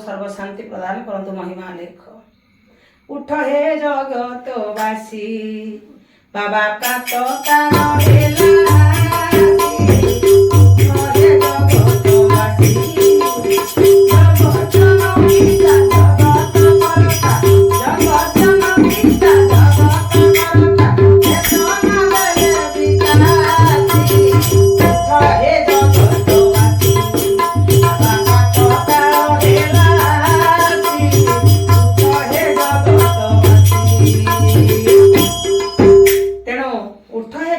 सर्व शांति प्रदान करंतु महिमा लेख उठ हे जगतवासी बाबा प्रात काल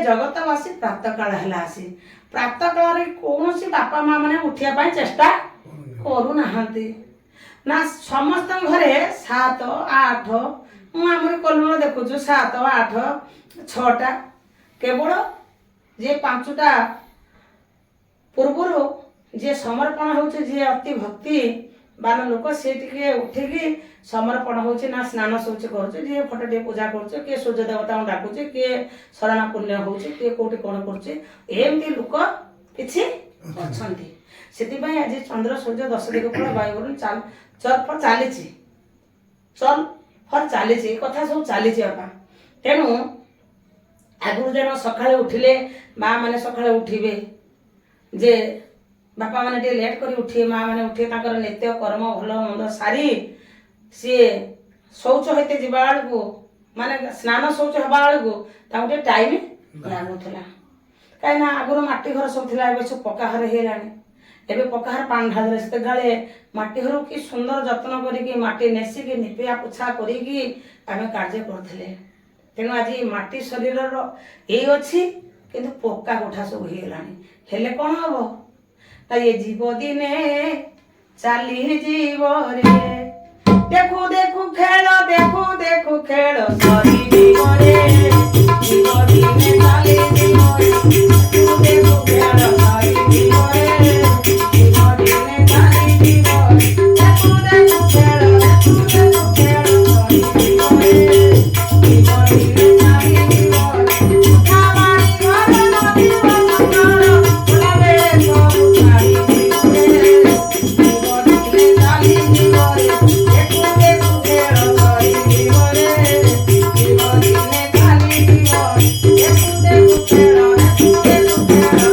जगतवासी प्रात काल प्रात काल कौन बापा माँ मैंने उठा चेष्टा करूना ना समस्त घरे 7 8 मुझे कलुण देखु 7 8 6टा केवल जे 5टा पूर्वर जे समर्पण होचे जे अति भक्ति बान लोक से टिके उठिकी समर्पण होचे ना स्नान शौच करुचे जे फटटे पूजा करुचे किए सूर्य देवता डाकुचे किए शरण पुण्य होचे किए कोटी कौन करुचे एमती लोक किछि अछंती सेति आज चंद्र सूर्य 10 दिग फल वायुगुण चल फर चली कथा सब चली बापा तेणु आगु जन सकाळे उठिले माँ मैंने सकाळे उठिबे जे बापा मैंने टे लेट कर उठे माँ मैंने उठे ताकर नित्य कर्म भल मंद सारी सी शौच होते जा बेलू माने स्नान शौच हवा बेलू गोटे टाइम लागुला कहीं आगुरी मटी घर सब थी सब पक्का घर होगा पक्का घर पानी ढाल से मटी घर कि सुंदर जत्न करके नेसिकी निपिया पोछा करी आम कार्य करते तेणु आज मटी शरीर ये अच्छी किंतु पक्का कोठा सब होगा कौन हम ये जीव दिने चली जीव रे देखु देखु खेल सरी जीव रे जीव दिने चली जीव रे देखु देखु खेल सरी जीव रे जीव दिने चली जीव रे देखु देखु खेल सरी जीव रे जीव दिने चली जीव रे खावानी घर नदी बसंतर बुलावे सब छाड़ी जीव रे जीव दिने चली जीव रे देखु देखु खेल सरी जीव रे जीव दिने चली जीव रे देखु देखु खेल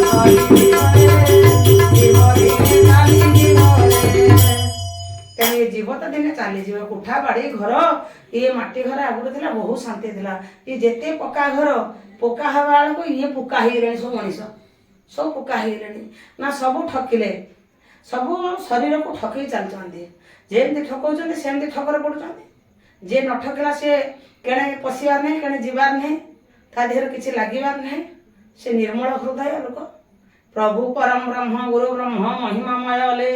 सरी जीव रे जीव दिने चली जीव रे ये जीव तो दिने चली जीव कोठा बाड़ी घर ये मटी घर आगुरी थी बहुत शांति थी ये जिते पक्का घर पक्का हवा बेलू ये पुका हो सब मनीष सब पुका हो ना सब ठकिले सब शरीर को ठकई चलते जेमती ठकौं सेमती ठकर पड़ुं जे न ठकला सी केणे पशिबार नहीं केणे जीवार नहीं ता देहर किसी लगिबार नहीं से निर्मल हृदय लोक प्रभु परम ब्रह्म गुरु ब्रह्म महिमामय ले